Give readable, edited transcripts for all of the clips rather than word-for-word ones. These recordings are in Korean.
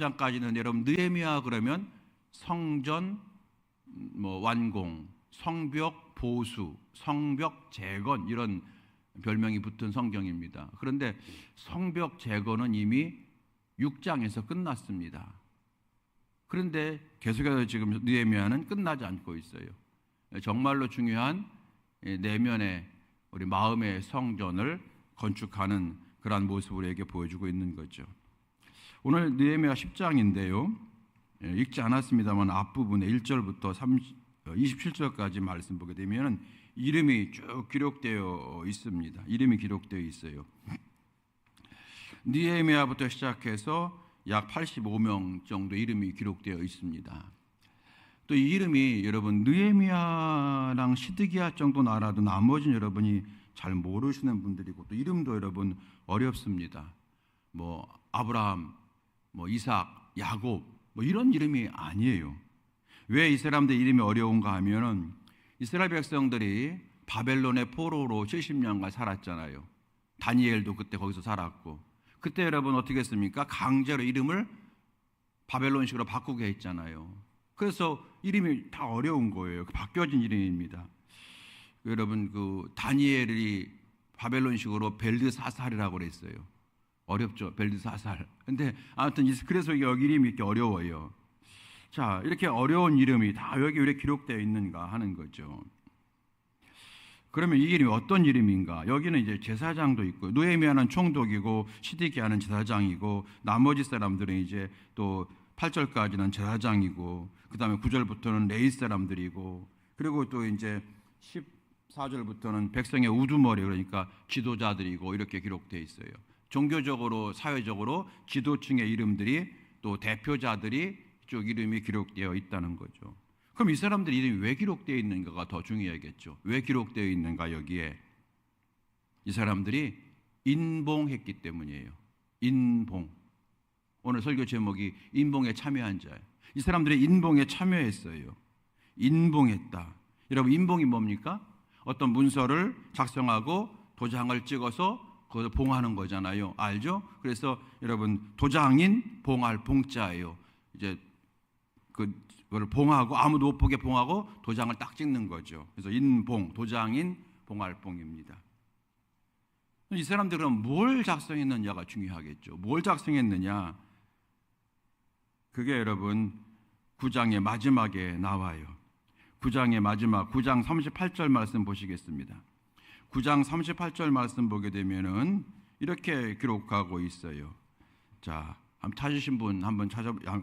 장까지는 여러분 느헤미야 그러면 성전 완공, 성벽 보수, 성벽 재건 이런 별명이 붙은 성경입니다. 그런데 성벽 재건은 이미 6장에서 끝났습니다. 그런데 계속해서 지금 느헤미야는 끝나지 않고 있어요. 정말로 중요한 내면의 우리 마음의 성전을 건축하는 그러한 모습을 우리에게 보여주고 있는 거죠. 오늘 느헤미야 10장인데요. 읽지 않았습니다만 앞부분에 1절부터 27절까지 말씀 보게 되면 이름이 쭉 기록되어 있습니다. 이름이 기록되어 있어요. 느헤미야부터 시작해서 약 85명 정도 이름이 기록되어 있습니다. 또 이 이름이 여러분 느헤미야랑 시드기야 정도 알아도 나머지는 여러분이 잘 모르시는 분들이고 또 이름도 여러분 어렵습니다. 아브라함, 이삭, 야곱 이런 이름이 아니에요. 왜 이 사람들 이름이 어려운가 하면은 이스라엘 백성들이 바벨론의 포로로 70년간 살았잖아요. 다니엘도 그때 거기서 살았고 그때 여러분 어떻게 했습니까? 강제로 이름을 바벨론식으로 바꾸게 했잖아요. 그래서 이름이 다 어려운 거예요. 바뀌어진 이름입니다. 여러분 다니엘이 바벨론식으로 벨드사살이라고 그랬어요. 어렵죠, 벨드사살. 근데 아무튼 그래서 여기 이름이 이렇게 어려워요. 자, 이렇게 어려운 이름이 다 여기 왜 기록되어 있는가 하는 거죠. 그러면 이 이름이 어떤 이름인가? 여기는 이제 제사장도 있고 느헤미야는 총독이고 시드기야는 제사장이고 나머지 사람들은 이제 또 8절까지는 제사장이고 그다음에 9절부터는 레위 사람들이고 그리고 또 이제 14절부터는 백성의 우두머리 그러니까 지도자들이고 이렇게 기록되어 있어요. 종교적으로 사회적으로 지도층의 이름들이 또 대표자들이 쭉 이름이 기록되어 있다는 거죠. 그럼 이 사람들 이름이 왜 기록되어 있는가가 더 중요하겠죠. 왜 기록되어 있는가 여기에? 이 사람들이 인봉했기 때문이에요. 인봉. 오늘 설교 제목이 인봉에 참여한 자예요. 이 사람들이 인봉에 참여했어요. 인봉했다. 여러분 인봉이 뭡니까? 어떤 문서를 작성하고 도장을 찍어서 그걸 봉하는 거잖아요. 알죠? 그래서 여러분 도장인 봉할 봉자예요. 이제 그걸 봉하고 아무도 못 보게 봉하고 도장을 딱 찍는 거죠. 그래서 인봉, 도장인 봉할 봉입니다. 이 사람들은 뭘 작성했느냐가 중요하겠죠. 뭘 작성했느냐? 그게 여러분 9장의 마지막에 나와요. 9장의 마지막 9장 38절 말씀 보시겠습니다. 9장 38절 말씀 보게 되면은 이렇게 기록하고 있어요. 자, 한번 찾으신 분 한번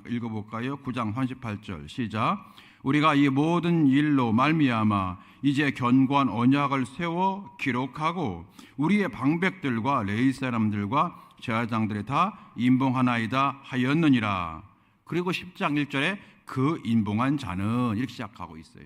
읽어볼까요? 9장 38절 시작. 우리가 이 모든 일로 말미암아 이제 견고한 언약을 세워 기록하고 우리의 방백들과 레위 사람들과 제사장들이 다 인봉하나이다 하였느니라. 그리고 10장 1절에 그 인봉한 자는 이렇게 시작하고 있어요.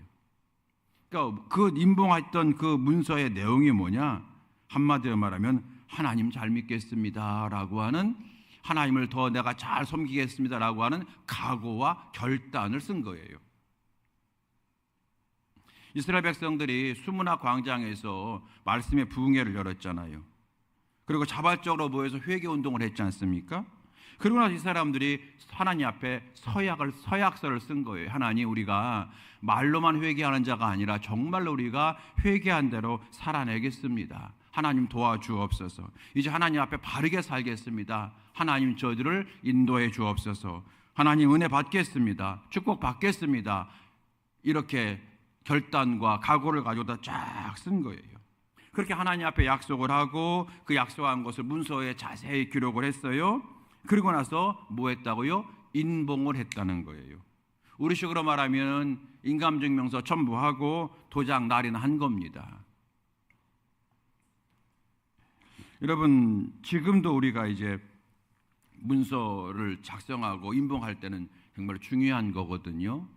그러니까 그 인봉했던 그 문서의 내용이 뭐냐? 한마디로 말하면 하나님 잘 믿겠습니다 라고 하는, 하나님을 더 내가 잘 섬기겠습니다 라고 하는 각오와 결단을 쓴 거예요. 이스라엘 백성들이 수문화 광장에서 말씀의 부흥회를 열었잖아요. 그리고 자발적으로 모여서 회개운동을 했지 않습니까? 그러고 나서 이 사람들이 하나님 앞에 서약서를 쓴 거예요. 하나님, 우리가 말로만 회개하는 자가 아니라 정말로 우리가 회개한 대로 살아내겠습니다. 하나님 도와주옵소서. 이제 하나님 앞에 바르게 살겠습니다. 하나님 저희들을 인도해 주옵소서. 하나님 은혜 받겠습니다. 축복 받겠습니다. 이렇게 결단과 각오를 가지고 다 쫙 쓴 거예요. 그렇게 하나님 앞에 약속을 하고 그 약속한 것을 문서에 자세히 기록을 했어요. 그리고 나서 뭐 했다고요? 인봉을 했다는 거예요. 우리식으로 말하면 인감증명서 첨부하고 도장 날인한 겁니다. 여러분, 지금도 우리가 이제 문서를 작성하고 인봉할 때는 정말 중요한 거거든요.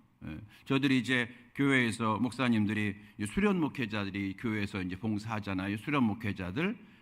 저들이 이제 교회에서 목사님들이 수련 목회자들이 교회에서 이제 봉사하잖아요. 수련 목회자들.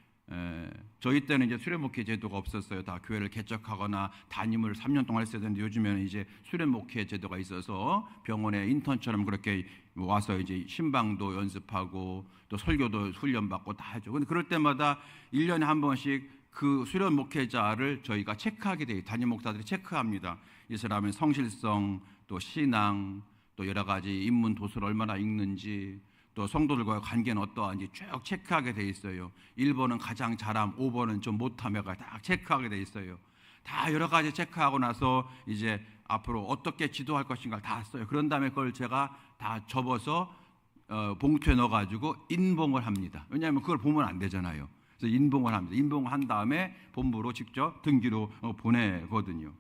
저희 때는 이제 수련 목회 제도가 없었어요. 다 교회를 개척하거나 담임을 3년 동안 했어야 되는데 요즘에는 이제 수련 목회 제도가 있어서 병원에 인턴처럼 그렇게 와서 이제 신방도 연습하고 또 설교도 훈련받고 다 하죠. 근데 그럴 때마다 1년에 한 번씩 그 수련 목회자를 저희가 체크하게 돼요. 담임 목사들이 체크합니다. 이 사람의 성실성, 또 신앙, 또 여러 가지 인문 도서를 얼마나 읽는지, 또 성도들과의 관계는 어떠한지 쭉 체크하게 돼 있어요. 1번은 가장 잘함, 5번은 좀 못함에가 딱 체크하게 돼 있어요. 다 여러 가지 체크하고 나서 이제 앞으로 어떻게 지도할 것인가 다 써요. 그런 다음에 그걸 제가 다 접어서 봉투에 넣어가지고 인봉을 합니다. 왜냐하면 그걸 보면 안 되잖아요. 그래서 인봉을 합니다. 인봉을 한 다음에 본부로 직접 등기로 보내거든요.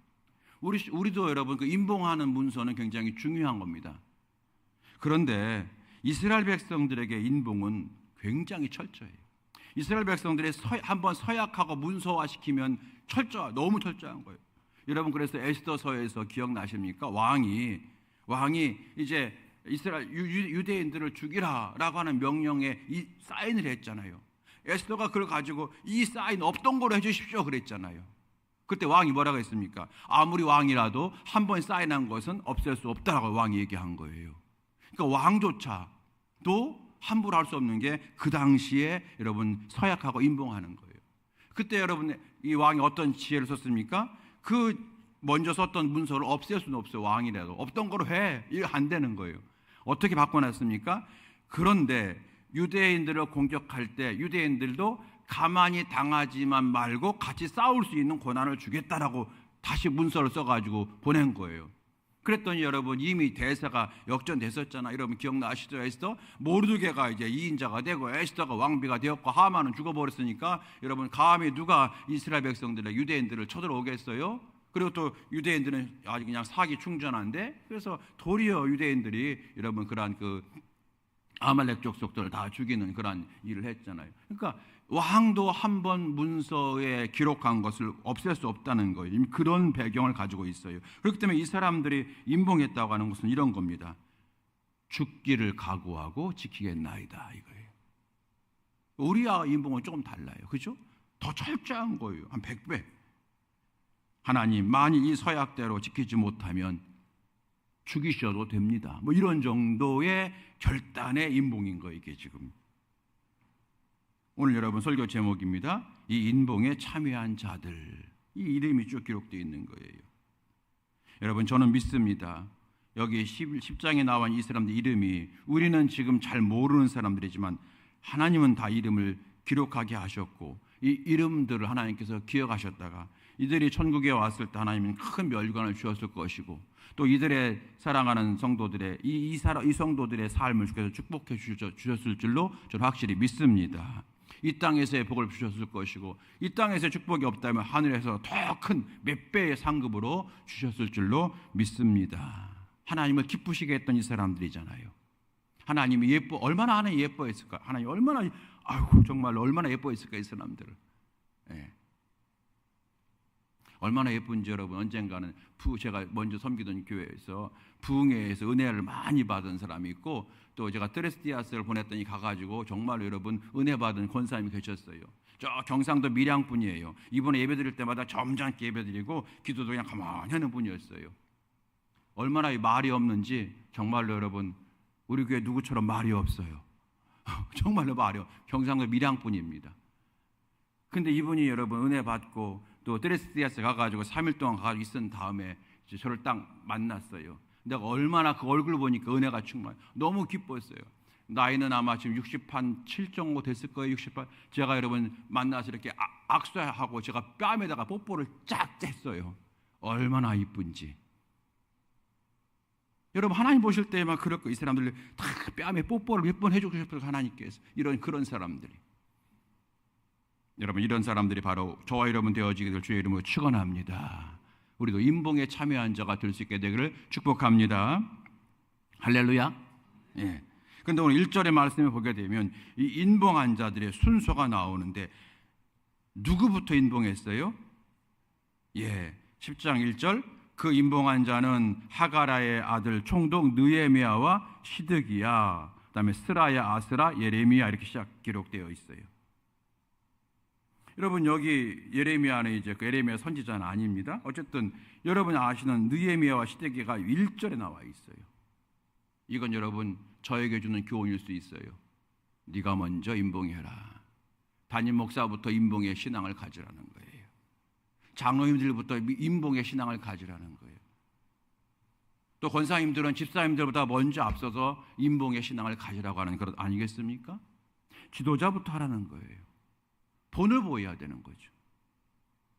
우리도 여러분 그 인봉하는 문서는 굉장히 중요한 겁니다. 그런데 이스라엘 백성들에게 인봉은 굉장히 철저해요. 이스라엘 백성들이 한번 서약하고 문서화시키면 너무 철저한 거예요. 여러분 그래서 에스더서에서 기억나십니까? 왕이 이제 이스라엘 유대인들을 죽이라라고 하는 명령에 이 사인을 했잖아요. 에스더가 그걸 가지고 이 사인 없던 거로 해주십시오 그랬잖아요. 그때 왕이 뭐라고 했습니까? 아무리 왕이라도 한 번 사인한 것은 없앨 수 없다라고 왕이 얘기한 거예요. 그러니까 왕조차도 함부로 할 수 없는 게 그 당시에 여러분 서약하고 인봉하는 거예요. 그때 여러분 이 왕이 어떤 지혜를 썼습니까? 그 먼저 썼던 문서를 없앨 수는 없어요. 왕이라도 없던 거로 해. 이거 안 되는 거예요. 어떻게 바꿔놨습니까? 그런데 유대인들을 공격할 때 유대인들도 가만히 당하지만 말고 같이 싸울 수 있는 권한을 주겠다라고 다시 문서를 써가지고 보낸 거예요. 그랬더니 여러분 이미 대사가 역전됐었잖아요. 여러분 기억나시죠? 에스더 모르드게가 이제 2인자가 되고 에스더가 왕비가 되었고 하만은 죽어버렸으니까 여러분 감히 누가 이스라엘 백성들의 유대인들을 쳐들어오겠어요? 그리고 또 유대인들은 아주 그냥 사기 충전한데 그래서 도리어 유대인들이 여러분 그러한 그 아말렉 족속들을 다 죽이는 그런 일을 했잖아요. 그러니까 왕도 한 번 문서에 기록한 것을 없앨 수 없다는 거예요. 이미 그런 배경을 가지고 있어요. 그렇기 때문에 이 사람들이 인봉했다고 하는 것은 이런 겁니다. 죽기를 각오하고 지키겠나이다 이거예요. 우리와 인봉은 조금 달라요. 그죠? 더 철저한 거예요. 한 100배. 하나님 만일 이 서약대로 지키지 못하면 죽이셔도 됩니다. 뭐 이런 정도의 결단의 인봉인 거예요. 이게 지금 오늘 여러분 설교 제목입니다. 이 인봉에 참여한 자들, 이 이름이 쭉 기록되어 있는 거예요. 여러분 저는 믿습니다. 여기 10장에 나온 이 사람들 이름이 우리는 지금 잘 모르는 사람들이지만 하나님은 다 이름을 기록하게 하셨고 이 이름들을 하나님께서 기억하셨다가 이들이 천국에 왔을 때 하나님은 큰 멸관을 주었을 것이고 또 이들의 사랑하는 성도들의 이 성도들의 삶을 주께서 축복해 주셨을 줄로 저는 확실히 믿습니다. 이 땅에서의 복을 주셨을 것이고 이 땅에서의 축복이 없다면 하늘에서 더 큰 몇 배의 상급으로 주셨을 줄로 믿습니다. 하나님을 기쁘시게 했던 이 사람들이잖아요. 하나님이 얼마나 하나님 예뻐했을까? 하나님 얼마나 정말 얼마나 예뻐했을까 이 사람들을. 예. 얼마나 예쁜지 여러분 언젠가는 제가 먼저 섬기던 교회에서 부흥회에서 은혜를 많이 받은 사람이 있고 또 제가 드레스디아스를 보냈더니 가가지고 정말 여러분 은혜 받은 권사님이 계셨어요. 저 경상도 밀양 분이에요. 이번에 예배 드릴 때마다 점잖게 예배 드리고 기도도 그냥 가만히 하는 분이었어요. 얼마나 말이 없는지 정말로 여러분 우리 교회 누구처럼 말이 없어요. 정말로 말이 없어요. 경상도 밀양 분입니다. 근데 이분이 여러분 은혜 받고 또 드레스디아스 가가지고 3일 동안 가가지고 있은 다음에 저를 딱 만났어요. 내가 얼마나 그 얼굴 보니까 은혜가 충만. 너무 기뻤어요. 나이는 아마 지금 67 정도 됐을 거예요. 68. 제가 여러분 만나서 이렇게 악수하고 제가 뺨에다가 뽀뽀를 쫙 뗐어요. 얼마나 이쁜지. 여러분 하나님 보실 때만 그럴 거예요. 이 사람들 다 뺨에 뽀뽀를 몇 번 해주고 싶어서 하나님께서 그런 사람들이. 여러분 이런 사람들이 바로 저와 여러분 되어지게 될 주의 이름으로 축원합니다. 우리도 인봉에 참여한 자가 될 수 있게 되기를 축복합니다. 할렐루야. 예. 근데 오늘 1절의 말씀을 보게 되면 이 인봉한 자들의 순서가 나오는데 누구부터 인봉했어요? 예. 10장 1절 그 인봉한 자는 하가라의 아들 총독 느헤미야와 시드기야, 그다음에 스라야, 아스라, 예레미야 이렇게 기록되어 있어요. 여러분 여기 예레미야는 이제 그 예레미야 선지자는 아닙니다. 어쨌든 여러분이 아시는 느헤미야와 시드기야가 1절에 나와 있어요. 이건 여러분 저에게 주는 교훈일 수 있어요. 네가 먼저 인봉해라. 담임 목사부터 임봉의 신앙을 가지라는 거예요. 장로님들부터 임봉의 신앙을 가지라는 거예요. 또 권사님들은 집사님들보다 먼저 앞서서 임봉의 신앙을 가지라고 하는 것 아니겠습니까? 지도자부터 하라는 거예요. 본을 보여야 되는 거죠.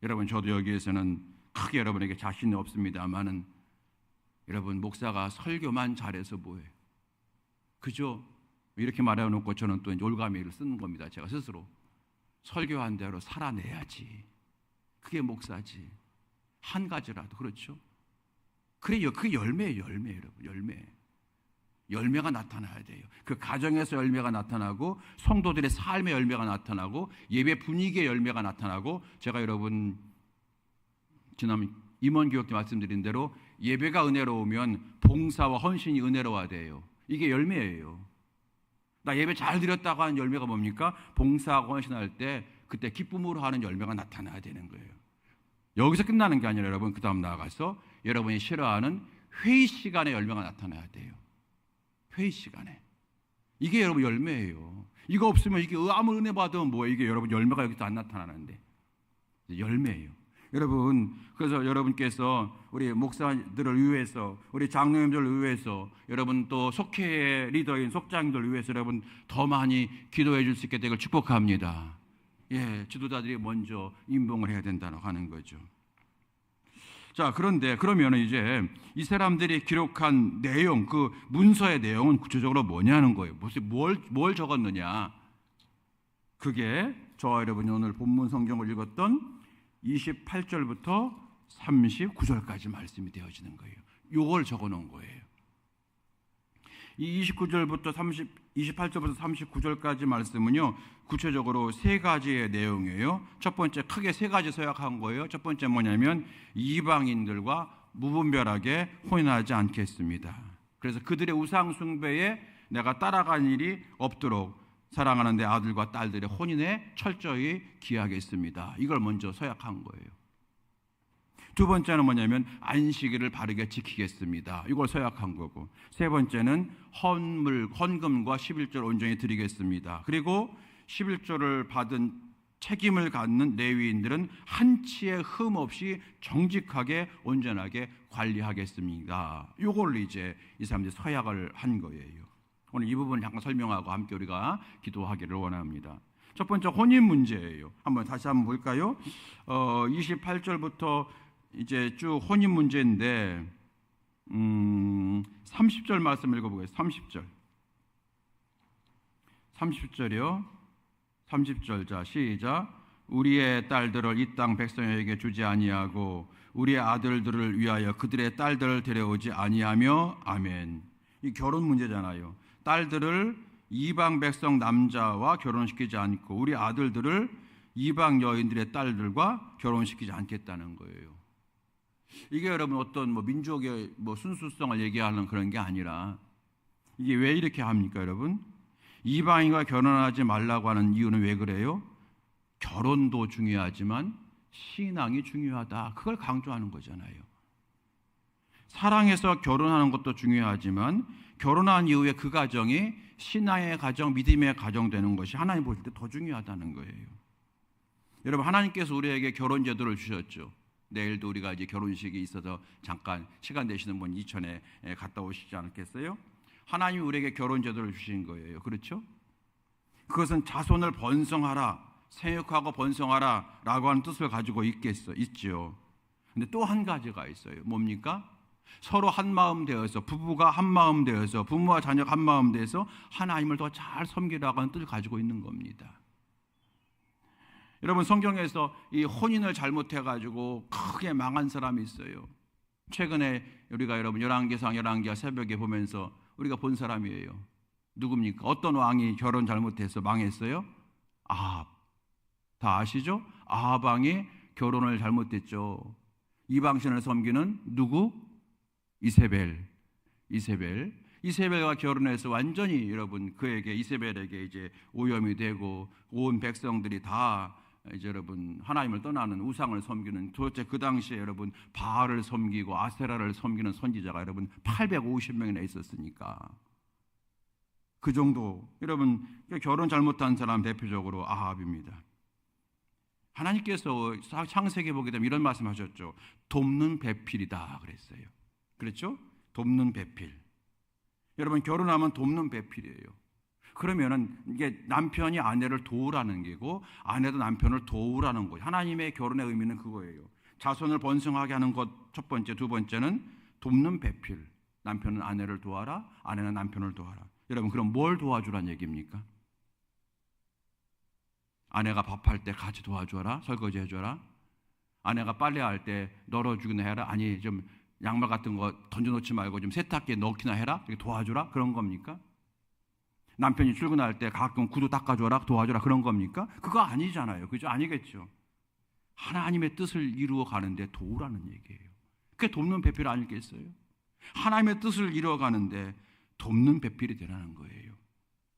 여러분, 저도 여기에서는 크게 여러분에게 자신이 없습니다만은 여러분, 목사가 설교만 잘해서 뭐예요? 그죠? 이렇게 말해놓고 저는 또 이제 올가미를 쓰는 겁니다. 제가 스스로 설교한 대로 살아내야지. 그게 목사지. 한 가지라도. 그렇죠? 그래요. 그게 열매예요. 여러분. 열매가 나타나야 돼요. 그 가정에서 열매가 나타나고 성도들의 삶의 열매가 나타나고 예배 분위기의 열매가 나타나고, 제가 여러분 지난 임원교육 때 말씀드린 대로 예배가 은혜로우면 봉사와 헌신이 은혜로워야 돼요. 이게 열매예요. 나 예배 잘 드렸다고 하는 열매가 뭡니까? 봉사하고 헌신할 때 그때 기쁨으로 하는 열매가 나타나야 되는 거예요. 여기서 끝나는 게 아니라 여러분, 그 다음 나아가서 여러분이 싫어하는 회의 시간에 열매가 나타나야 돼요. 회의 시간에. 이게 여러분 열매예요. 이거 없으면 이게 아무 은혜 받으면 뭐예요? 이게 여러분 열매가 여기서 안 나타나는데 열매예요. 여러분, 그래서 여러분께서 우리 목사들을 위해서, 우리 장로님들을 위해서, 여러분 또 속회의 리더인 속장님들을 위해서 여러분 더 많이 기도해 줄 수 있게 되길 축복합니다. 예, 지도자들이 먼저 임봉을 해야 된다고 하는 거죠. 자, 그런데 그러면 이제 이 사람들이 기록한 내용, 그 문서의 내용은 구체적으로 뭐냐는 거예요. 뭘 적었느냐? 그게 저와 여러분이 오늘 본문 성경을 읽었던 28절부터 39절까지 말씀이 되어지는 거예요. 요걸 적어 놓은 거예요. 이 28절부터 39절까지 말씀은요, 구체적으로 세 가지의 내용이에요. 첫 번째, 크게 세 가지 서약한 거예요. 첫 번째 뭐냐면 이방인들과 무분별하게 혼인하지 않겠습니다. 그래서 그들의 우상 숭배에 내가 따라간 일이 없도록 사랑하는 내 아들과 딸들의 혼인에 철저히 기하겠습니다. 이걸 먼저 서약한 거예요. 두 번째는 뭐냐면 안식일을 바르게 지키겠습니다. 이걸 서약한 거고, 세 번째는 헌금과 11조를 온전히 드리겠습니다. 그리고 11조를 받은 책임을 갖는 레위인들은 한치의 흠 없이 정직하게 온전하게 관리하겠습니다. 이걸 이제 이 사람들이 서약을 한 거예요. 오늘 이 부분을 잠깐 설명하고 함께 우리가 기도하기를 원합니다. 첫 번째, 혼인 문제예요. 다시 한번 볼까요? 28절부터 이제 쭉 혼인 문제인데 30절 말씀 읽어보겠습니다. 30절이요. 30절, 자 시작. 우리의 딸들을 이 땅 백성에게 주지 아니하고 우리의 아들들을 위하여 그들의 딸들을 데려오지 아니하며. 아멘. 이 결혼 문제잖아요. 딸들을 이방 백성 남자와 결혼시키지 않고 우리 아들들을 이방 여인들의 딸들과 결혼시키지 않겠다는 거예요. 이게 여러분 어떤 민족의 순수성을 얘기하는 그런 게 아니라, 이게 왜 이렇게 합니까, 여러분? 이방인과 결혼하지 말라고 하는 이유는 왜 그래요? 결혼도 중요하지만 신앙이 중요하다. 그걸 강조하는 거잖아요. 사랑해서 결혼하는 것도 중요하지만 결혼한 이후에 그 가정이 신앙의 가정, 믿음의 가정 되는 것이 하나님 보실 때 더 중요하다는 거예요. 여러분, 하나님께서 우리에게 결혼 제도를 주셨죠. 내일도 우리가 이제 결혼식이 있어서 잠깐 시간 되시는 분 이천에 갔다 오시지 않겠어요? 하나님이 우리에게 결혼 제도를 주신 거예요. 그렇죠? 그것은 자손을 번성하라, 생육하고 번성하라 라고 하는 뜻을 가지고 있죠. 근데 또 한 가지가 있어요. 뭡니까? 서로 한 마음 되어서, 부부가 한 마음 되어서, 부모와 자녀가 한 마음 되어서 하나님을 더 잘 섬기라고 하는 뜻을 가지고 있는 겁니다. 여러분, 성경에서 이 혼인을 잘못해가지고 크게 망한 사람이 있어요. 최근에 우리가 여러분 열왕기상 11기와 새벽에 보면서 우리가 본 사람이에요. 누굽니까? 어떤 왕이 결혼 잘못해서 망했어요? 아합. 다 아시죠? 아합 왕이 결혼을 잘못했죠. 이방신을 섬기는 누구? 이세벨과 결혼해서 완전히 여러분 그에게, 이세벨에게 이제 오염이 되고 온 백성들이 다 이제 여러분 하나님을 떠나는 우상을 섬기는, 도대체 그 당시에 여러분 바알을 섬기고 아세라를 섬기는 선지자가 여러분 850명이나 있었으니까 그 정도. 여러분, 결혼 잘못한 사람 대표적으로 아합입니다. 하나님께서 창세기 보게 되면 이런 말씀하셨죠. 돕는 배필이다 그랬어요. 그렇죠? 돕는 배필. 여러분, 결혼하면 돕는 배필이에요. 그러면은 이게 남편이 아내를 도우라는 게고 아내도 남편을 도우라는 거예요. 하나님의 결혼의 의미는 그거예요. 자손을 번성하게 하는 것 첫 번째, 두 번째는 돕는 배필. 남편은 아내를 도와라, 아내는 남편을 도와라. 여러분, 그럼 뭘 도와주란 얘기입니까? 아내가 밥할 때 같이 도와줘라, 설거지 해줘라. 아내가 빨래할 때 널어주기나 해라. 아니, 좀 양말 같은 거 던져놓지 말고 좀 세탁기에 넣기나 해라. 이렇게 도와주라. 그런 겁니까? 남편이 출근할 때 가끔 구두 닦아줘라, 도와줘라. 그런 겁니까? 그거 아니잖아요. 그죠? 아니겠죠. 하나님의 뜻을 이루어 가는데 도우라는 얘기예요. 그게 돕는 배필 아니겠어요? 하나님의 뜻을 이루어 가는데 돕는 배필이 되라는 거예요.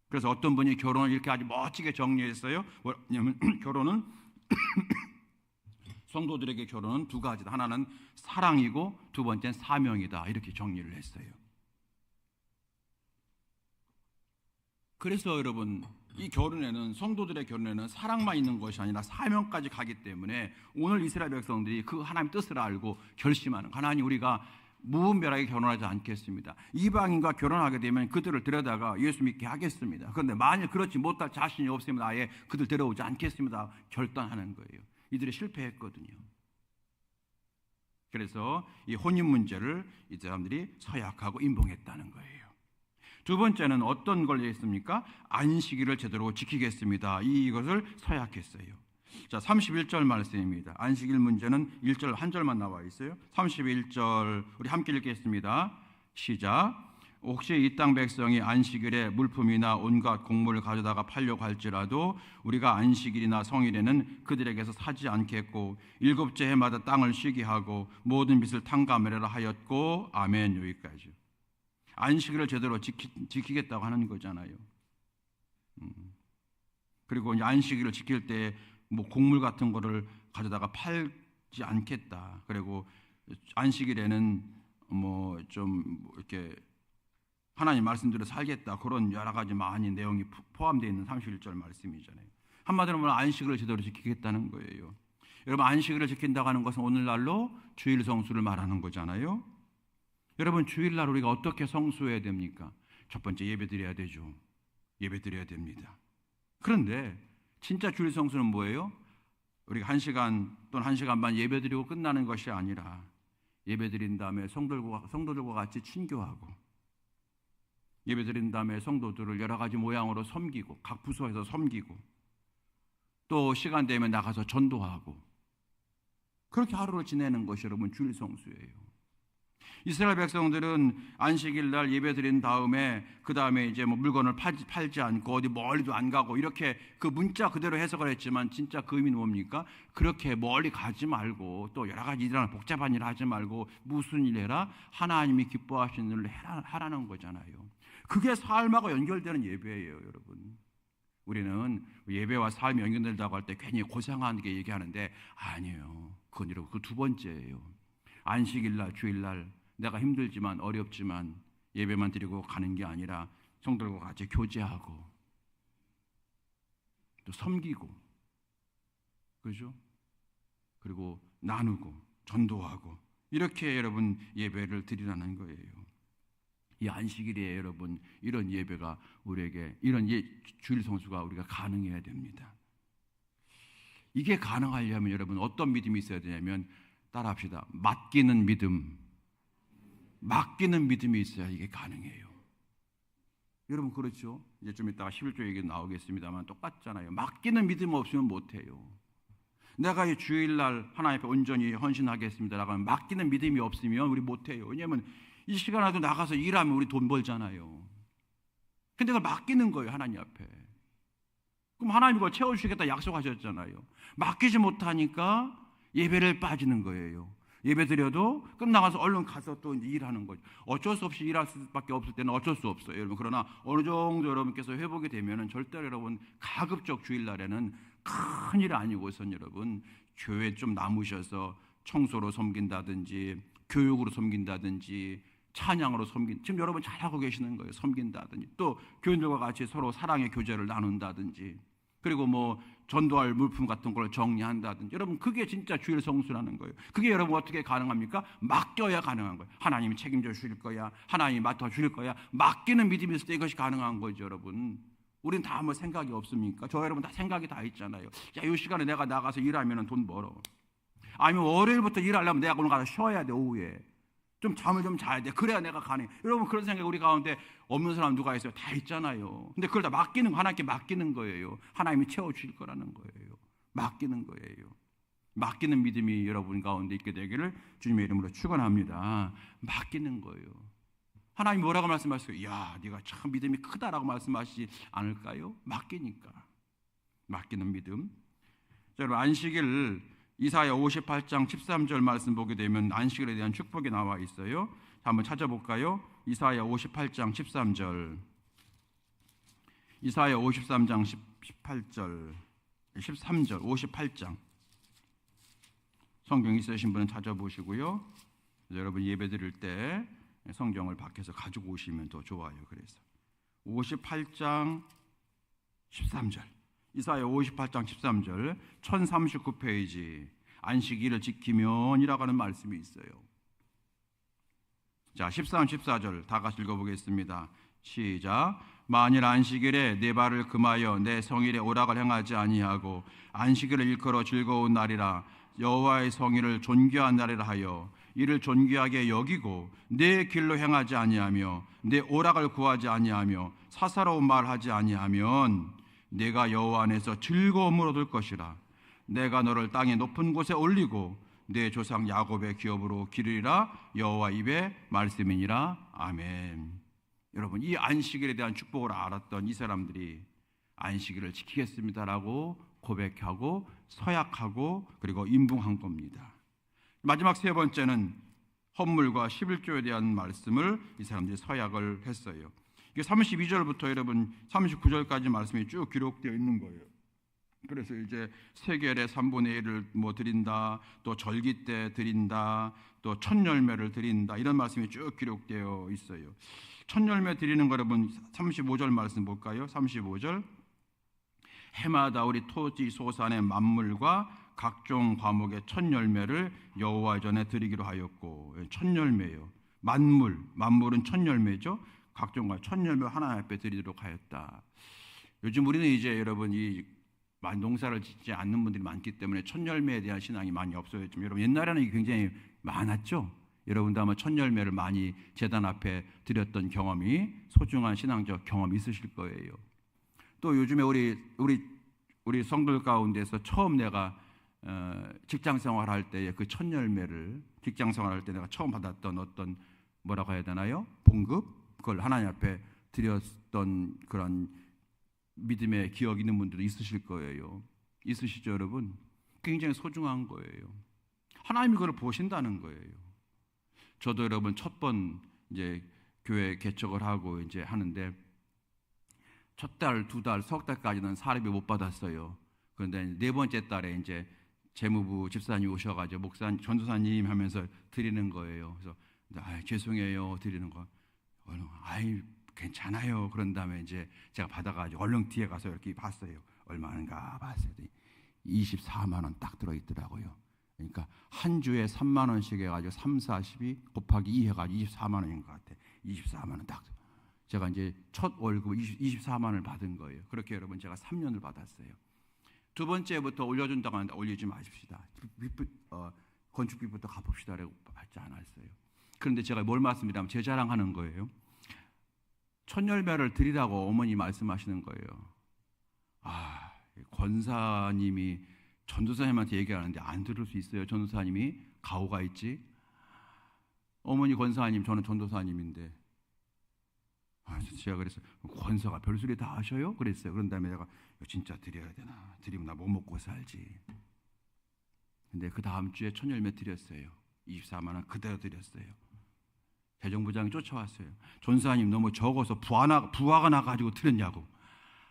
그래서 어떤 분이 결혼을 이렇게 아주 멋지게 정리했어요. 왜냐하면 결혼은 성도들에게 결혼은 두 가지다. 하나는 사랑이고 두 번째는 사명이다. 이렇게 정리를 했어요. 그래서 여러분, 이 결혼에는, 성도들의 결혼에는 사랑만 있는 것이 아니라 사명까지 가기 때문에 오늘 이스라엘 백성들이 그 하나님 뜻을 알고 결심하는, 하나님, 우리가 무분별하게 결혼하지 않겠습니다. 이방인과 결혼하게 되면 그들을 데려다가 예수 믿게 하겠습니다. 그런데 만일 그렇지 못할 자신이 없으면 아예 그들 데려오지 않겠습니다. 결단하는 거예요. 이들이 실패했거든요. 그래서 이 혼인 문제를 이 사람들이 서약하고 인봉했다는 거예요. 두 번째는 어떤 걸 했습니까? 안식일을 제대로 지키겠습니다. 이것을 서약했어요. 자, 31절 말씀입니다. 안식일 문제는 1절 한 절만 나와 있어요. 31절 우리 함께 읽겠습니다. 시작. 혹시 이 땅 백성이 안식일에 물품이나 온갖 곡물을 가져다가 팔려고 할지라도 우리가 안식일이나 성일에는 그들에게서 사지 않겠고 일곱째 해마다 땅을 쉬게 하고 모든 빚을 탕감하리라 하였고. 아멘. 여기까지. 안식일을 제대로 지키겠다고 하는 거잖아요. 그리고 이제 안식일을 지킬 때 뭐 곡물 같은 거를 가져다가 팔지 않겠다. 그리고 안식일에는 뭐 좀 이렇게 하나님 말씀대로 살겠다. 그런 여러 가지 많은 내용이 포함되어 있는 31절 말씀이잖아요. 한마디로 말하면 안식일을 제대로 지키겠다는 거예요. 여러분, 안식일을 지킨다고 하는 것은 오늘날로 주일 성수를 말하는 거잖아요. 여러분, 주일날 우리가 어떻게 성수해야 됩니까? 첫 번째, 예배 드려야 되죠. 예배 드려야 됩니다. 그런데 진짜 주일 성수는 뭐예요? 우리가 1시간 또는 1시간 반 예배 드리고 끝나는 것이 아니라 예배 드린 다음에 성도들과 같이 친교하고 예배 드린 다음에 성도들을 여러 가지 모양으로 섬기고 각 부서에서 섬기고 또 시간 되면 나가서 전도하고 그렇게 하루를 지내는 것이 여러분 주일 성수예요. 이스라엘 백성들은 안식일 날 예배 드린 다음에 그 다음에 이제 뭐 물건을 팔지 않고 어디 멀리도 안 가고 이렇게 그 문자 그대로 해석을 했지만 진짜 그 의미는 뭡니까? 그렇게 멀리 가지 말고 또 여러 가지 일이나 복잡한 일 하지 말고 무슨 일 해라? 하나님이 기뻐하시는 일을 하라는 거잖아요. 그게 삶하고 연결되는 예배예요, 여러분. 우리는 예배와 삶이 연결된다고 할 때 괜히 고상한 게 얘기하는데 아니에요. 그건 여러분 그 두 번째예요. 안식일 날, 주일 날 내가 힘들지만 어렵지만 예배만 드리고 가는 게 아니라 성도들과 같이 교제하고 또 섬기고 그렇죠? 그리고 나누고 전도하고 이렇게 여러분 예배를 드리라는 거예요. 이 안식일에 여러분 이런 예배가 우리에게 이런 주일 성수가 우리가 가능해야 됩니다. 이게 가능하려면 여러분 어떤 믿음이 있어야 되냐면 따라합시다. 맡기는 믿음. 맡기는 믿음이 있어야 이게 가능해요. 여러분 그렇죠? 이제 좀 이따가 11조 얘기 나오겠습니다만 똑같잖아요. 맡기는 믿음 없으면 못해요. 내가 이 주일날 하나님 앞에 온전히 헌신하겠습니다라고 하면 맡기는 믿음이 없으면 우리 못해요. 왜냐하면 이 시간에도 나가서 일하면 우리 돈 벌잖아요. 근데 그걸 맡기는 거예요, 하나님 앞에. 그럼 하나님이 그걸 채워주시겠다 약속하셨잖아요. 맡기지 못하니까 예배를 빠지는 거예요. 예배 드려도 끝나가서 얼른 가서 또 이제 일하는 거죠. 어쩔 수 없이 일할 수밖에 없을 때는 어쩔 수 없어요, 여러분. 그러나 어느 정도 여러분께서 회복이 되면은 절대 여러분 가급적 주일날에는 큰 일 아니고선 여러분 교회 좀 남으셔서 청소로 섬긴다든지 교육으로 섬긴다든지 찬양으로 지금 여러분 잘하고 계시는 거예요. 섬긴다든지 또 교인들과 같이 서로 사랑의 교제를 나눈다든지 그리고 뭐 전도할 물품 같은 걸 정리한다든지 여러분 그게 진짜 주일 성수라는 거예요. 그게 여러분 어떻게 가능합니까? 맡겨야 가능한 거예요. 하나님이 책임져 주실 거야. 하나님이 맡아 주실 거야. 맡기는 믿음이 있을 때 이것이 가능한 거죠. 여러분 우린 다 뭐 생각이 없습니까? 저 여러분 다 생각이 다 있잖아요. 야, 이 시간에 내가 나가서 일하면 돈 벌어. 아니면 월요일부터 일하려면 내가 오늘 가서 쉬어야 돼. 오후에 좀 잠을 좀 자야 돼. 그래야 내가 가능해. 여러분 그런 생각 우리 가운데 없는 사람 누가 있어요? 다 있잖아요. 근데 그걸 다 맡기는 거 하나님께 맡기는 거예요. 하나님이 채워주실 거라는 거예요. 맡기는 거예요. 맡기는 믿음이 여러분 가운데 있게 되기를 주님의 이름으로 축원합니다. 맡기는 거예요. 하나님 뭐라고 말씀하세요? 야, 네가 참 믿음이 크다라고 말씀하시지 않을까요? 맡기니까. 맡기는 믿음. 자, 여러분 안식일 이사야 58장 13절 말씀 보게 되면 안식일에 대한 축복이 나와 있어요. 한번 찾아볼까요? 이사야 58장 13절. 이사야 53장 18절 13절 58장 성경 있으신 분은 찾아보시고요. 여러분 예배 드릴 때 성경을 밖에서 가지고 오시면 더 좋아요. 그래서 58장 13절 이사야 58장 13절 1039페이지 안식일을 지키면이라고 하는 말씀이 있어요. 자 13, 14절 다 같이 읽어보겠습니다. 시작. 만일 안식일에 내 발을 금하여 내 성일에 오락을 행하지 아니하고 안식일을 일컬어 즐거운 날이라 여호와의 성일을 존귀한 날이라 하여 이를 존귀하게 여기고 내 길로 행하지 아니하며 내 오락을 구하지 아니하며 사사로운 말하지 아니하면 내가 여호와 안에서 즐거움을 얻을 것이라. 내가 너를 땅의 높은 곳에 올리고 내 조상 야곱의 기업으로 기르리라. 여호와 입의 말씀이니라. 아멘. 여러분 이 안식일에 대한 축복을 알았던 이 사람들이 안식일을 지키겠습니다라고 고백하고 서약하고 그리고 임붕한 겁니다. 마지막 세 번째는 헌물과 11조에 대한 말씀을 이 사람들이 서약을 했어요. 이게 32절부터 여러분 39절까지 말씀이 쭉 기록되어 있는 거예요. 그래서 이제 세겔의 3분의 1을 뭐 드린다, 또 절기 때 드린다, 또 첫 열매를 드린다 이런 말씀이 쭉 기록되어 있어요. 첫 열매 드리는 거 여러분 35절 말씀 볼까요? 35절 해마다 우리 토지 소산의 만물과 각종 과목의 첫 열매를 여호와 전에 드리기로 하였고 첫 열매요. 만물은 첫 열매죠. 각종 첫 열매 하나님 앞에 드리도록 하였다. 요즘 우리는 이제 여러분 이 농사를 짓지 않는 분들이 많기 때문에 첫 열매에 대한 신앙이 많이 없어졌지만 여러분 옛날에는 이게 굉장히 많았죠. 여러분도 아마 첫 열매를 많이 제단 앞에 드렸던 경험이 소중한 신앙적 경험이 있으실 거예요. 또 요즘에 우리 성도들 가운데서 처음 내가 직장 생활할 때의 그 첫 열매를 직장 생활할 때 내가 처음 받았던 어떤 뭐라고 해야 되나요? 봉급 그걸 하나님 앞에 드렸던 그런 믿음의 기억 있는 분들도 있으실 거예요. 있으시죠, 여러분? 굉장히 소중한 거예요. 하나님이 그걸 보신다는 거예요. 저도 여러분 첫 번 이제 교회 개척을 하고 이제 하는데 첫 달, 두 달, 석 달까지는 사례비 못 받았어요. 그런데 네 번째 달에 이제 재무부 집사님 오셔가지고 전도사님 하면서 드리는 거예요. 그래서 죄송해요 드리는 거. 괜찮아요. 그런 다음에 이제 제가 받아가지고 얼른 뒤에 가서 이렇게 봤어요. 얼마인가 봤어요. 24만 원 딱 들어있더라고요. 그러니까 한 주에 3만 원씩 해가지고 3, 4, 12 곱하기 2 해가지고 24만 원인 것 같아. 24만 원 딱. 제가 이제 첫 월급 24만 원을 받은 거예요. 그렇게 여러분 제가 3년을 받았어요. 두 번째부터 올려준다고 하는데 올리지 마십시다. 건축비부터 갚읍시다라고 받지 않았어요. 그런데 제가 뭘 말씀드리냐면 제 자랑하는 거예요. 첫 열매를 드리라고 어머니 말씀하시는 거예요. 권사님이 전도사님한테 얘기하는데 안 들을 수 있어요. 전도사님이 가오가 있지. 어머니 권사님 저는 전도사님인데 제가 그래서 권사가 별소리 다 하셔요? 그랬어요. 그런 다음에 내가 진짜 드려야 되나? 드리면 나 못 먹고 살지. 근데 그 다음 주에 첫 열매 드렸어요. 24만 원 그대로 드렸어요. 재정부장이 쫓아왔어요. 전사님 너무 적어서 부하가 나가지고 드렸냐고.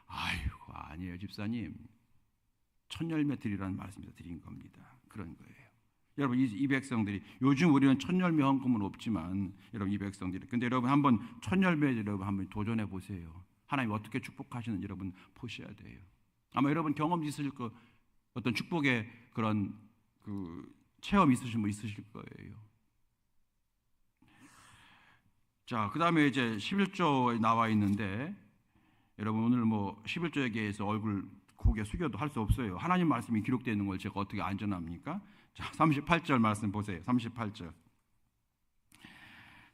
아이고 아니에요 집사님. 첫 열매 드리라는 말씀에서 드린 겁니다. 그런 거예요. 여러분 이 백성들이 요즘 우리는 천열매 헌금은 없지만 여러분 이 백성들이 근데 여러분 한번 천열매 여러분 한번 도전해 보세요. 하나님 어떻게 축복하시는지 여러분 보셔야 돼요. 아마 여러분 경험 있으실 거 어떤 축복의 그런 그 체험 있으신 분 있으실 거예요. 자, 그다음에 이제 11조에 나와 있는데 여러분 오늘 뭐 11조에 대해서 얼굴 고개 숙여도 할 수 없어요. 하나님 말씀이 기록되어 있는 걸 제가 어떻게 안전합니까? 자, 38절 말씀 보세요.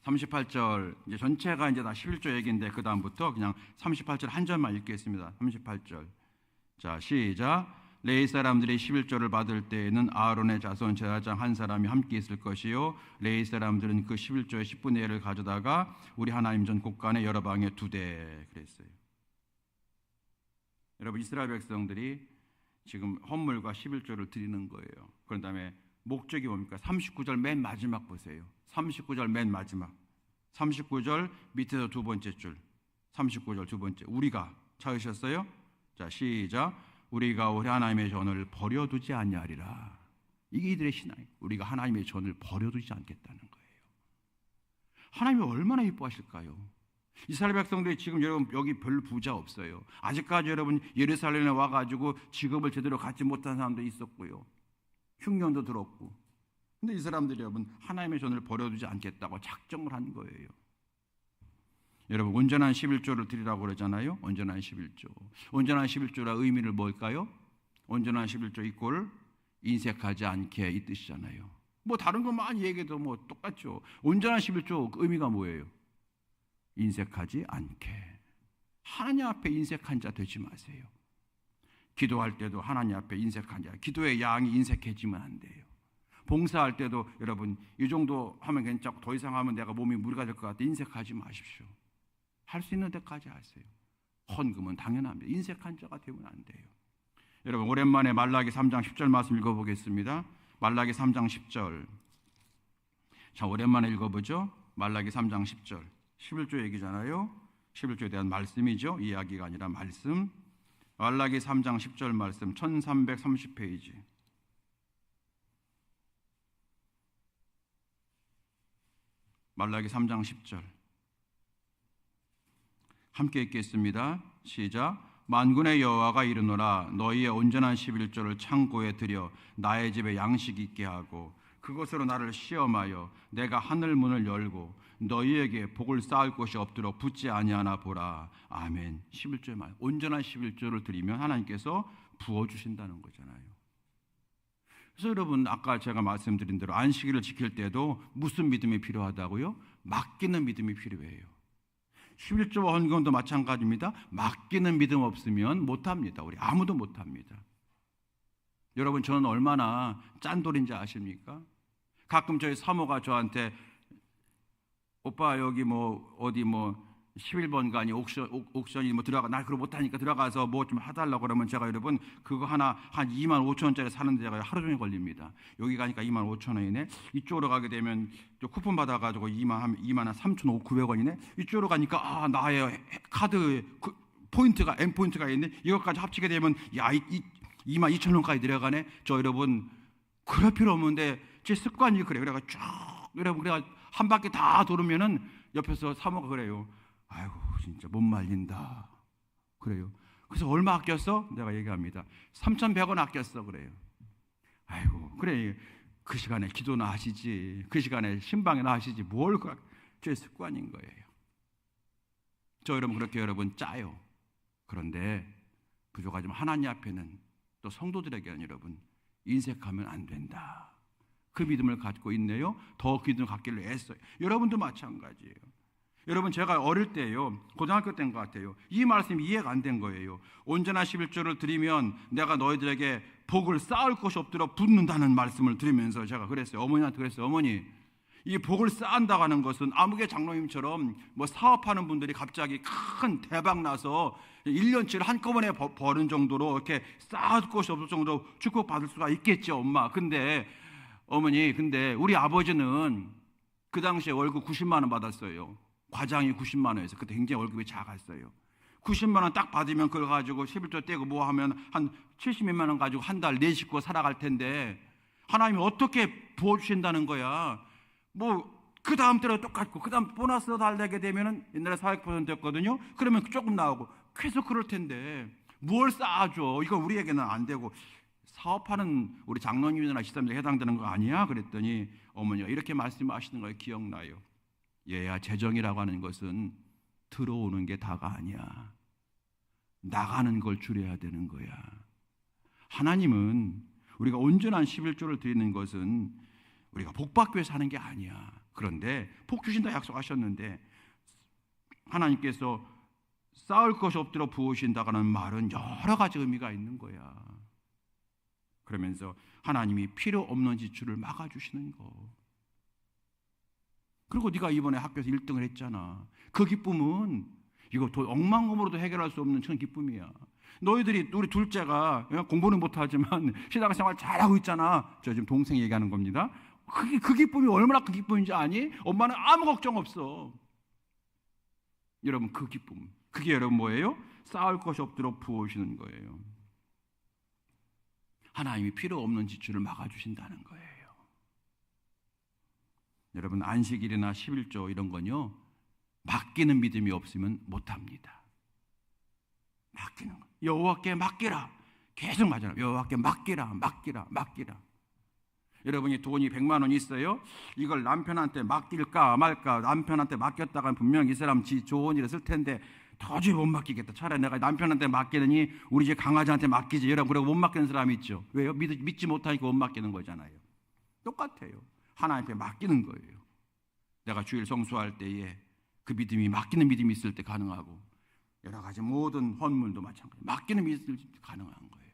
38절 이제 전체가 이제 다 11조 얘기인데 그 다음부터 그냥 38절 한 절만 읽겠습니다. 38절. 자, 시작. 레위 사람들이 11조를 받을 때에는 아론의 자손 제사장 한 사람이 함께 있을 것이요 레위 사람들은 그 11조의 10분의 1을 가져다가 우리 하나님 전 곳간에 여러 방에 두되 그랬어요. 여러분 이스라엘 백성들이 지금 헌물과 11조를 드리는 거예요. 그런 다음에 목적이 뭡니까? 39절 맨 마지막 보세요. 39절 맨 마지막 39절 밑에서 두 번째 줄 39절 두 번째 우리가 찾으셨어요? 자 시작. 우리가 우리 하나님의 전을 버려두지 아니하리라. 이게 이들의 신앙이에요. 우리가 하나님의 전을 버려두지 않겠다는 거예요. 하나님이 얼마나 이뻐하실까요? 이스라엘 백성들이 지금 여러분 여기 별 부자 없어요. 아직까지 여러분 예루살렘에 와가지고 직업을 제대로 갖지 못한 사람도 있었고요. 흉년도 들었고. 근데 이 사람들이 여러분 하나님의 전을 버려두지 않겠다고 작정을 한 거예요. 여러분 온전한 11조를 드리라고 그러잖아요. 온전한 11조. 온전한 11조라 의미를 뭘까요? 온전한 11조 이꼴 인색하지 않게 이 뜻이잖아요. 뭐 다른 거 많이 얘기해도 뭐 똑같죠. 온전한 11조 그 의미가 뭐예요? 인색하지 않게. 하나님 앞에 인색한 자 되지 마세요. 기도할 때도 하나님 앞에 인색한 자. 기도의 양이 인색해지면 안 돼요. 봉사할 때도 여러분 이 정도 하면 괜찮고 더 이상 하면 내가 몸이 무리가 될 것 같아. 인색하지 마십시오. 할 수 있는 데까지 하세요. 헌금은 당연합니다. 인색한 자가 되면 안 돼요. 여러분 오랜만에 말라기 3장 10절 말씀 읽어보겠습니다. 말라기 3장 10절. 자 오랜만에 읽어보죠. 말라기 3장 10절. 11조 얘기잖아요. 11조에 대한 말씀이죠. 이야기가 아니라 말씀. 말라기 3장 10절 말씀 1330페이지. 말라기 3장 10절 함께 읽겠습니다. 시작. 만군의 여호와가 이르노라 너희의 온전한 11조를 창고에 들여 나의 집에 양식 있게 하고 그것으로 나를 시험하여 내가 하늘 문을 열고 너희에게 복을 쌓을 곳이 없도록 붙지 아니하나 보라. 아멘. 11조의 말 온전한 11조를 드리면 하나님께서 부어주신다는 거잖아요. 그래서 여러분 아까 제가 말씀드린 대로 안식일을 지킬 때도 무슨 믿음이 필요하다고요? 맡기는 믿음이 필요해요. 11조와 헌금도 마찬가지입니다. 맡기는 믿음 없으면 못합니다. 우리 아무도 못합니다. 여러분 저는 얼마나 짠돌인지 아십니까? 가끔 저희 사모가 저한테 오빠 여기 뭐 어디 뭐 11번가니 옥션이 뭐 들어가 나 그거 못하니까 들어가서 뭐 좀 해달라고 그러면 제가 여러분 그거 하나 한 2만 5천 원짜리 사는데 제가 하루 종일 걸립니다. 여기 가니까 2만 5천 원이네. 이쪽으로 가게 되면 쿠폰 받아가지고 2만 한 3,900원이네. 이쪽으로 가니까 아 나의 카드 포인트가 M 포인트가 있네. 이것까지 합치게 되면 야 2만 2천 원까지 들어가네. 저 여러분 그럴 필요 없는데 제 습관이 그래요. 그래가 쭉 여러분 그래가 한 바퀴 다 돌으면은 옆에서 사모가 그래요. 아이고 진짜 못 말린다 그래요. 그래서 얼마 아꼈어? 내가 얘기합니다. 3,100원 아꼈어 그래요. 아이고 그래 그 시간에 기도나 하시지 그 시간에 신방이나 하시지 뭘 제 습관인 거예요. 저 여러분 그렇게 여러분 짜요. 그런데 부족하지만 하나님 앞에는 또 성도들에게는 여러분 인색하면 안 된다. 그 믿음을 갖고 있네요. 더 믿음을 갖기를 애써요. 여러분도 마찬가지예요. 여러분 제가 어릴 때요 고등학교 때인 것 같아요. 이 말씀이 이해가 안 된 거예요. 온전한 11조를 드리면 내가 너희들에게 복을 쌓을 것이 없도록 붓는다는 말씀을 들으면서 제가 그랬어요. 어머니한테 그랬어요. 어머니 이 복을 쌓는다고 하는 것은 아무개 장로님처럼 뭐 사업하는 분들이 갑자기 큰 대박 나서 1년치를 한꺼번에 버는 정도로 이렇게 쌓을 것이 없을 정도로 축복받을 수가 있겠죠 엄마. 근데 어머니 근데 우리 아버지는 그 당시에 월급 90만 원 받았어요. 과장이 90만 원이었어요. 그때 굉장히 월급이 작았어요. 90만 원 딱 받으면 그걸 가지고 11조 떼고 뭐 하면 한 70몇만 원 가지고 한 달 내 식구 살아갈 텐데 하나님이 어떻게 부어주신다는 거야. 뭐 그 다음 때로 똑같고 그 다음 보너스 달게 되면은 옛날에 400%였거든요. 그러면 조금 나오고 계속 그럴 텐데 뭘 쌓아줘. 이거 우리에게는 안 되고 사업하는 우리 장로님이나 시사님들 해당되는 거 아니야? 그랬더니 어머니가 이렇게 말씀하시는 거예요. 기억나요. 얘야, 재정이라고 하는 것은 들어오는 게 다가 아니야. 나가는 걸 줄여야 되는 거야. 하나님은 우리가 온전한 11조를 드리는 것은 우리가 복 받기 위해서 하는 게 아니야. 그런데 복 주신다 약속하셨는데 하나님께서 쌓을 것이 없도록 부으신다는 말은 여러 가지 의미가 있는 거야. 그러면서 하나님이 필요 없는 지출을 막아주시는 거. 그리고 네가 이번에 학교에서 1등을 했잖아. 그 기쁨은 이거 억만금으로도 해결할 수 없는 큰 기쁨이야. 너희들이 우리 둘째가 공부는 못하지만 신앙생활 잘하고 있잖아. 저 지금 동생 얘기하는 겁니다. 그 기쁨이 얼마나 큰 기쁨인지 아니? 엄마는 아무 걱정 없어. 여러분 그 기쁨, 그게 여러분 뭐예요? 쌓을 것이 없도록 부어주시는 거예요. 하나님이 필요 없는 지출을 막아주신다는 거예요. 여러분 안식일이나 11조 이런 건요 맡기는 믿음이 없으면 못합니다. 맡기는 거. 여호와께 맡기라. 계속 맞아요. 여호와께 맡기라. 여러분이 돈이 100만 원 있어요. 이걸 남편한테 맡길까 말까. 남편한테 맡겼다가 분명 이 사람 지 좋은 일을 쓸 텐데 도저히 못 맡기겠다. 차라리 내가 남편한테 맡기더니 우리 집 강아지한테 맡기지. 여러분 그러고 못 맡기는 사람이 있죠. 왜요? 믿지 못하니까 못 맡기는 거잖아요. 똑같아요. 하나님께 맡기는 거예요. 내가 주일 성수할 때에 그 믿음이 맡기는 믿음이 있을 때 가능하고 여러 가지 모든 헌물도 마찬가지. 맡기는 믿음이 가능한 거예요.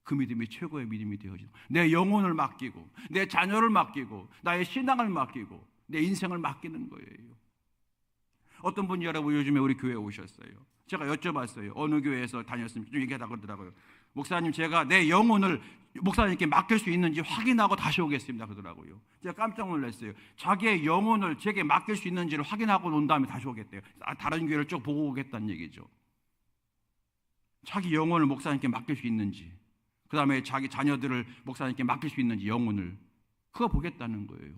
그 믿음이 최고의 믿음이 되어지고 내 영혼을 맡기고 내 자녀를 맡기고 나의 신앙을 맡기고 내 인생을 맡기는 거예요. 어떤 분이 여러분 요즘에 우리 교회에 오셨어요. 제가 여쭤봤어요. 어느 교회에서 다녔으면 좀 얘기하다 그러더라고요. 목사님 제가 내 영혼을 목사님께 맡길 수 있는지 확인하고 다시 오겠습니다 그러더라고요. 제가 깜짝 놀랐어요. 자기의 영혼을 제게 맡길 수 있는지를 확인하고 온 다음에 다시 오겠대요. 다른 교회를 쭉 보고 오겠다는 얘기죠. 자기 영혼을 목사님께 맡길 수 있는지, 그 다음에 자기 자녀들을 목사님께 맡길 수 있는지 영혼을 그거 보겠다는 거예요.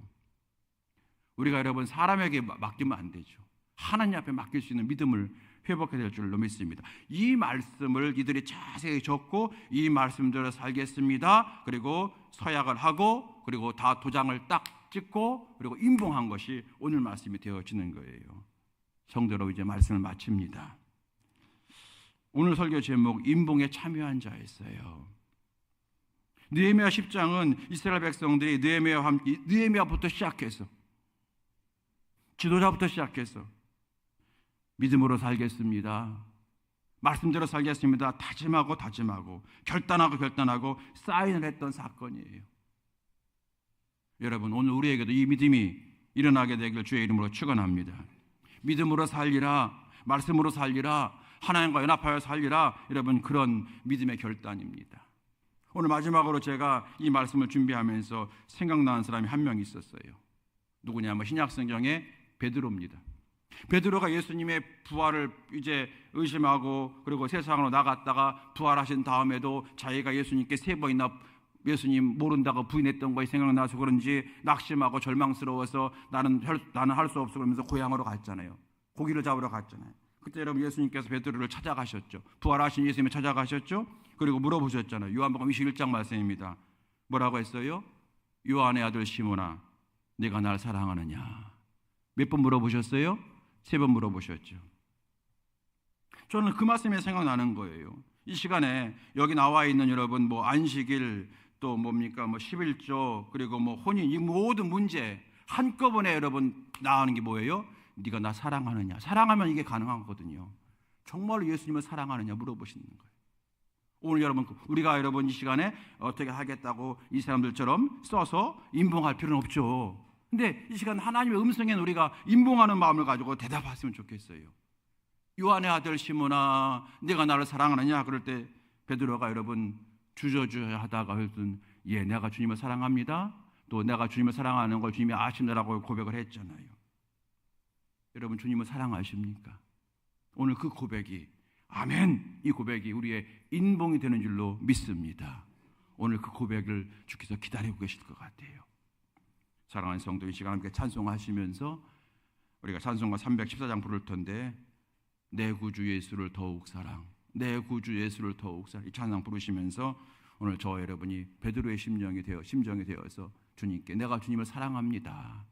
우리가 여러분 사람에게 맡기면 안 되죠. 하나님 앞에 맡길 수 있는 믿음을 회복해야 될 줄로 믿습니다. 이 말씀을 이들이 자세히 적고 이 말씀대로 살겠습니다. 그리고 서약을 하고 그리고 다 도장을 딱 찍고 그리고 임봉한 것이 오늘 말씀이 되어지는 거예요. 성도로 이제 말씀을 마칩니다. 오늘 설교 제목 임봉에 참여한 자였어요. 느헤미야 10장은 이스라엘 백성들이 느헤미야와 함께 느헤미야부터 시작해서 지도자부터 시작해서 믿음으로 살겠습니다. 말씀대로 살겠습니다. 다짐하고 결단하고 사인을 했던 사건이에요. 여러분 오늘 우리에게도 이 믿음이 일어나게 되길 주의 이름으로 축원합니다. 믿음으로 살리라, 말씀으로 살리라, 하나님과 연합하여 살리라. 여러분 그런 믿음의 결단입니다. 오늘 마지막으로 제가 이 말씀을 준비하면서 생각나는 사람이 한 명 있었어요. 누구냐면 신약성경의 베드로입니다. 베드로가 예수님의 부활을 이제 의심하고 그리고 세상으로 나갔다가 부활하신 다음에도 자기가 예수님께 3번이나 예수님 모른다고 부인했던 것이 생각나서 그런지 낙심하고 절망스러워서 나는 할 수 없어 그러면서 고향으로 갔잖아요. 고기를 잡으러 갔잖아요. 그때 여러분 예수님께서 베드로를 찾아가셨죠. 부활하신 예수님을 찾아가셨죠. 그리고 물어보셨잖아요. 요한복음 21장 말씀입니다. 뭐라고 했어요? 요한의 아들 시몬아 네가 날 사랑하느냐. 몇 번 물어보셨어요? 3번 물어보셨죠. 저는 그 말씀이 생각나는 거예요. 이 시간에 여기 나와 있는 여러분 뭐 안식일 또 뭡니까 뭐 11조 그리고 뭐 혼인 이 모든 문제 한꺼번에 여러분 나오는 게 뭐예요? 네가 나 사랑하느냐. 사랑하면 이게 가능하거든요. 정말로 예수님을 사랑하느냐 물어보시는 거예요. 오늘 여러분 우리가 여러분 이 시간에 어떻게 하겠다고 이 사람들처럼 써서 임봉할 필요는 없죠. 근데 이 시간 하나님의 음성에 우리가 임봉하는 마음을 가지고 대답했으면 좋겠어요. 요한의 아들 시몬아 네가 나를 사랑하느냐. 그럴 때 베드로가 여러분 주저주저 하다가 예 내가 주님을 사랑합니다. 또 내가 주님을 사랑하는 걸 주님이 아신다라고 고백을 했잖아요. 여러분 주님을 사랑하십니까? 오늘 그 고백이 아멘 이 고백이 우리의 인봉이 되는 줄로 믿습니다. 오늘 그 고백을 주께서 기다리고 계실 것 같아요. 사랑하는 성도, 이 시간 함께 찬송하시면서 우리가 찬송가 314장 부를 텐데, 내 구주 예수를 더욱 사랑, 내 구주 예수를 더욱 사랑, 이 찬양 부르시면서 오늘 저 여러분이 베드로의 심정이 되어서 주님께 내가 주님을 사랑합니다,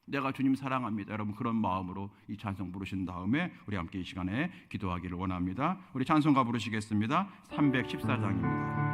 내가 주님 사랑합니다, 여러분 그런 마음으로 이 찬송 부르신 다음에 우리 함께 이 시간에 기도하기를 원합니다. 우리 찬송가 부르시겠습니다. 314장입니다.